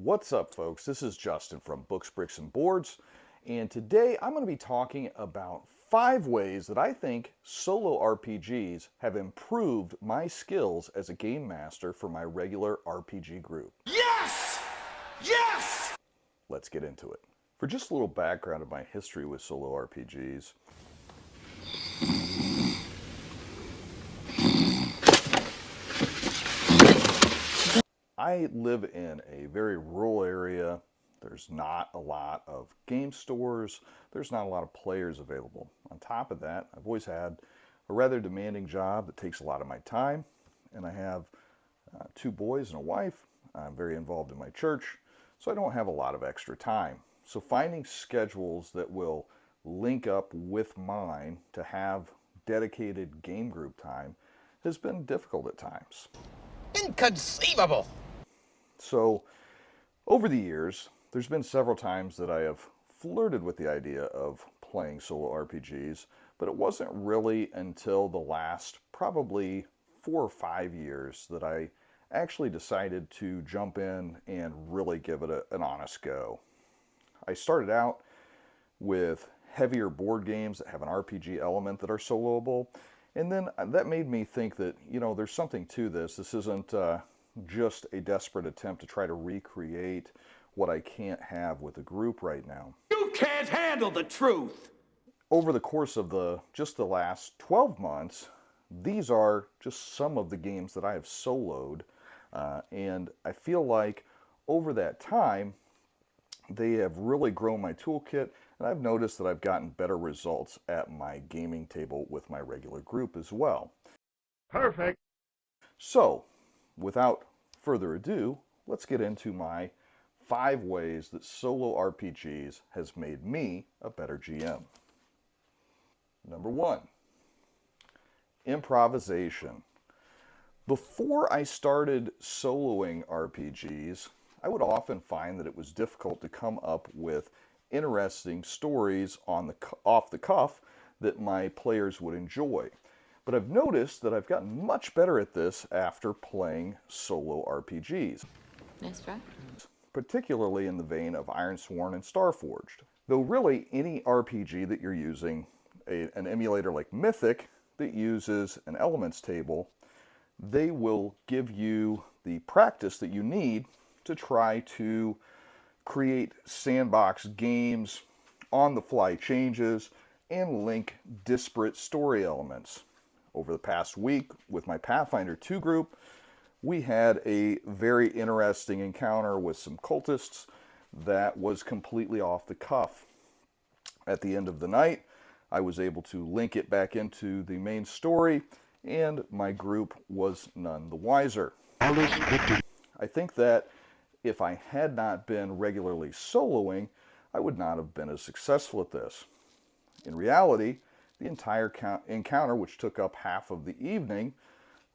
What's up, folks? This is Justin from Books, Bricks, and Boards, and today I'm going to be talking about 5 ways that I think solo RPGs have improved my skills as a game master for my regular RPG group. Yes! Yes! Let's get into it. For just a little background of my history with solo RPGs, I live in a very rural area. There's not a lot of game stores. There's not a lot of players available. On top of that, I've always had a rather demanding job that takes a lot of my time. And I have 2 boys and a wife. I'm very involved in my church, so I don't have a lot of extra time. So finding schedules that will link up with mine to have dedicated game group time has been difficult at times. Inconceivable! So, over the years, there's been several times that I have flirted with the idea of playing solo RPGs, but it wasn't really until the last probably 4 or 5 years that I actually decided to jump in and really give it an honest go. I started out with heavier board games that have an RPG element that are soloable, and then that made me think that, there's something to this. This isn't just a desperate attempt to try to recreate what I can't have with a group right now. You can't handle the truth! Over the course of just the last 12 months, these are just some of the games that I have soloed, and I feel like over that time, they have really grown my toolkit, and I've noticed that I've gotten better results at my gaming table with my regular group as well. Perfect. So, without further ado, let's get into my 5 ways that solo RPGs has made me a better GM. Number 1, improvisation. Before I started soloing RPGs, I would often find that it was difficult to come up with interesting stories off the cuff that my players would enjoy. But I've noticed that I've gotten much better at this after playing solo RPGs. That's right. Particularly in the vein of Ironsworn and Starforged. Though really any RPG that you're using, an emulator like Mythic that uses an elements table, they will give you the practice that you need to try to create sandbox games, on-the-fly changes, and link disparate story elements. Over the past week, with my Pathfinder 2 group, we had a very interesting encounter with some cultists that was completely off the cuff. At the end of the night, I was able to link it back into the main story, and my group was none the wiser. I think that if I had not been regularly soloing, I would not have been as successful at this. In reality, the entire encounter, which took up half of the evening,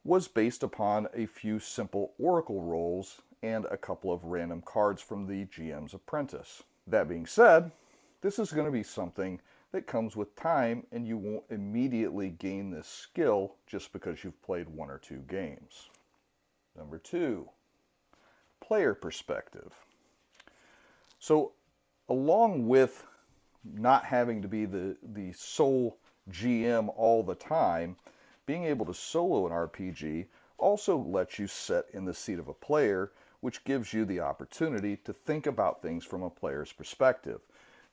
was based upon a few simple oracle rolls and a couple of random cards from the GM's apprentice. That being said, this is going to be something that comes with time, and you won't immediately gain this skill just because you've played 1 or 2 games. Number 2, player perspective. So, along with not having to be the sole GM all the time, being able to solo an RPG also lets you sit in the seat of a player, which gives you the opportunity to think about things from a player's perspective.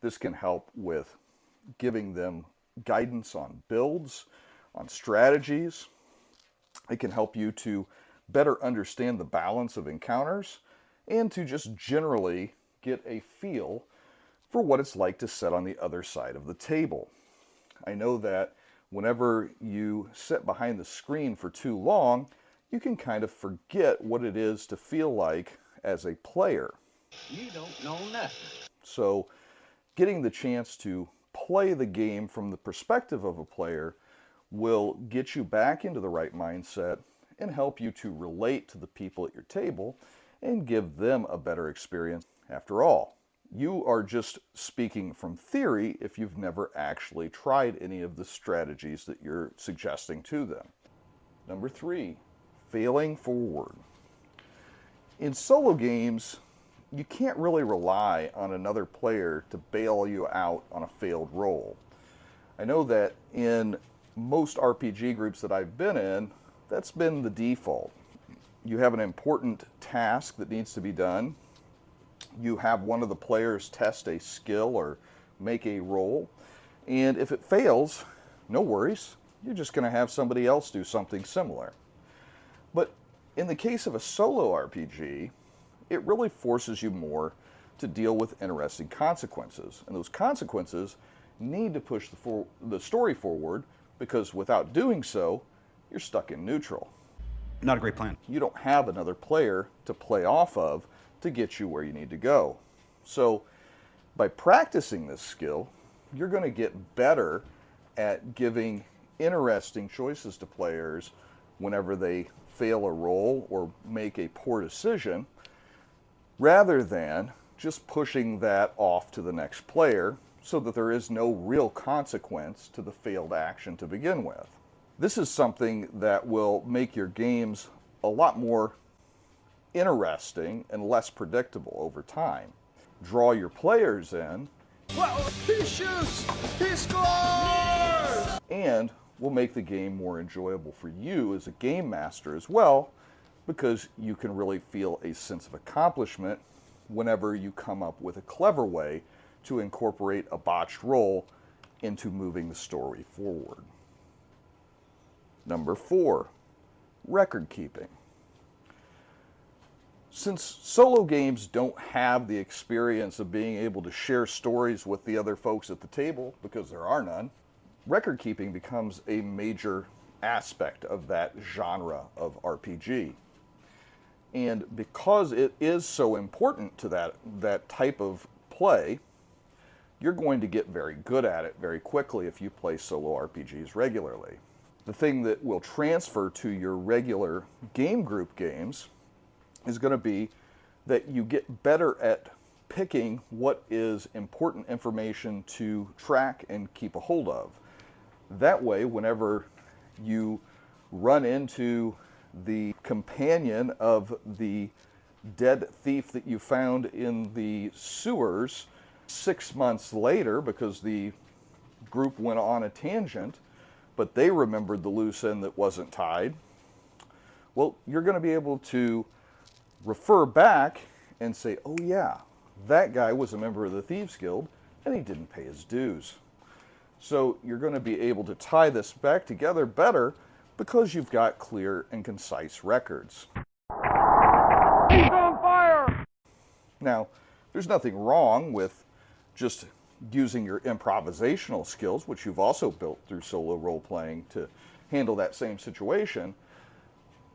This can help with giving them guidance on builds, on strategies. It can help you to better understand the balance of encounters and to just generally get a feel for what it's like to sit on the other side of the table. I know that whenever you sit behind the screen for too long, you can kind of forget what it is to feel like as a player. You don't know nothing. So, getting the chance to play the game from the perspective of a player will get you back into the right mindset and help you to relate to the people at your table and give them a better experience. After all, you are just speaking from theory if you've never actually tried any of the strategies that you're suggesting to them. Number 3, failing forward. In solo games, you can't really rely on another player to bail you out on a failed roll. I know that in most RPG groups that I've been in, that's been the default. You have an important task that needs to be done. You have one of the players test a skill or make a roll, and if it fails, no worries. You're just going to have somebody else do something similar. But in the case of a solo RPG, it really forces you more to deal with interesting consequences. And those consequences need to push the story forward, because without doing so, you're stuck in neutral. Not a great plan. You don't have another player to play off of to get you where you need to go. So by practicing this skill, you're going to get better at giving interesting choices to players whenever they fail a roll or make a poor decision, rather than just pushing that off to the next player so that there is no real consequence to the failed action to begin with. This is something that will make your games a lot more interesting and less predictable over time. Draw your players in. Whoa, he shoots! He scores! And will make the game more enjoyable for you as a game master as well, because you can really feel a sense of accomplishment whenever you come up with a clever way to incorporate a botched roll into moving the story forward. Number 4, record keeping. Since solo games don't have the experience of being able to share stories with the other folks at the table, because there are none, record keeping becomes a major aspect of that genre of RPG. And because it is so important to that type of play, you're going to get very good at it very quickly if you play solo RPGs regularly. The thing that will transfer to your regular game group games is going to be that you get better at picking what is important information to track and keep a hold of. That way, whenever you run into the companion of the dead thief that you found in the sewers 6 months later, because the group went on a tangent, but they remembered the loose end that wasn't tied, well, you're going to be able to refer back and say, oh yeah, that guy was a member of the Thieves Guild and he didn't pay his dues. So you're going to be able to tie this back together better because you've got clear and concise records. He's on fire! Now, there's nothing wrong with just using your improvisational skills, which you've also built through solo role-playing to handle that same situation,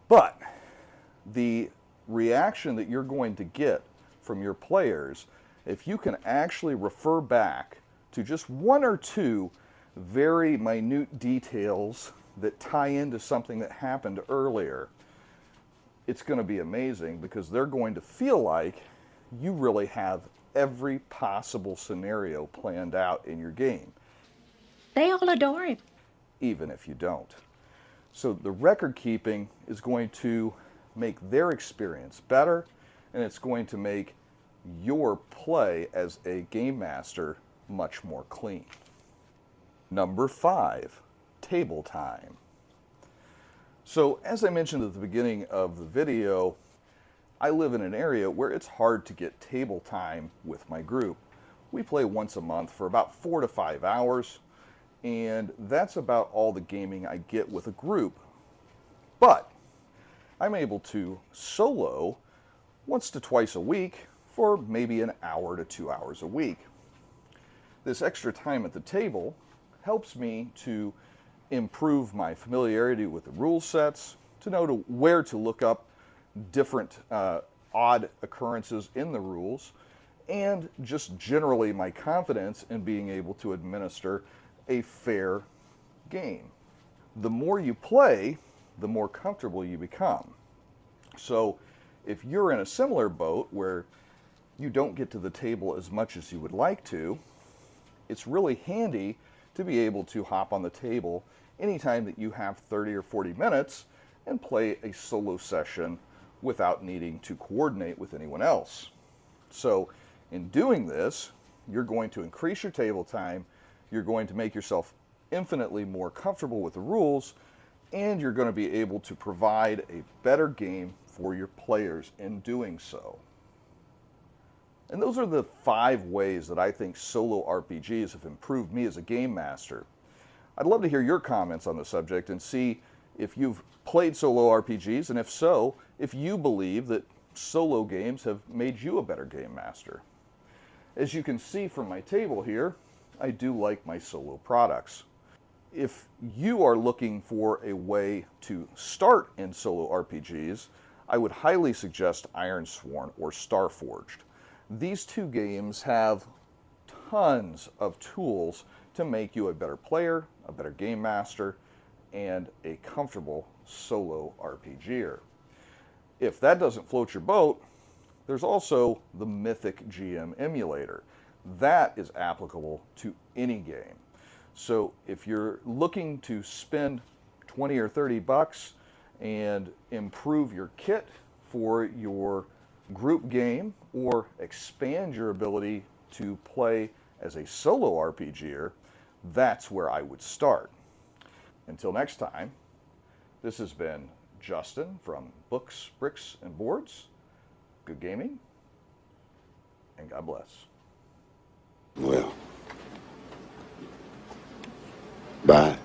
but the reaction that you're going to get from your players, if you can actually refer back to just one or two very minute details that tie into something that happened earlier, it's going to be amazing, because they're going to feel like you really have every possible scenario planned out in your game. They all adore him. Even if you don't. So the record keeping is going to make their experience better, and it's going to make your play as a game master much more clean. Number 5, table time. So as I mentioned at the beginning of the video, I live in an area where it's hard to get table time with my group. We play once a month for about 4 to 5 hours, and that's about all the gaming I get with a group. But I'm able to solo once to twice a week for maybe an hour to 2 hours a week. This extra time at the table helps me to improve my familiarity with the rule sets, to know where to look up different odd occurrences in the rules, and just generally my confidence in being able to administer a fair game. The more you play, the more comfortable you become. So if you're in a similar boat where you don't get to the table as much as you would like to, it's really handy to be able to hop on the table anytime that you have 30 or 40 minutes and play a solo session without needing to coordinate with anyone else. So in doing this, you're going to increase your table time, you're going to make yourself infinitely more comfortable with the rules, and you're going to be able to provide a better game for your players in doing so. And those are the 5 ways that I think solo RPGs have improved me as a game master. I'd love to hear your comments on the subject and see if you've played solo RPGs, and if so, if you believe that solo games have made you a better game master. As you can see from my table here, I do like my solo products. If you are looking for a way to start in solo RPGs, I would highly suggest Ironsworn or Starforged. These 2 games have tons of tools to make you a better player, a better game master, and a comfortable solo RPGer. If that doesn't float your boat, there's also the Mythic GM emulator. That is applicable to any game. So if you're looking to spend 20 or 30 bucks and improve your kit for your group game or expand your ability to play as a solo RPGer, that's where I would start. Until next time, this has been Justin from Books, Bricks, and Boards. Good gaming, and God bless. Well, bye.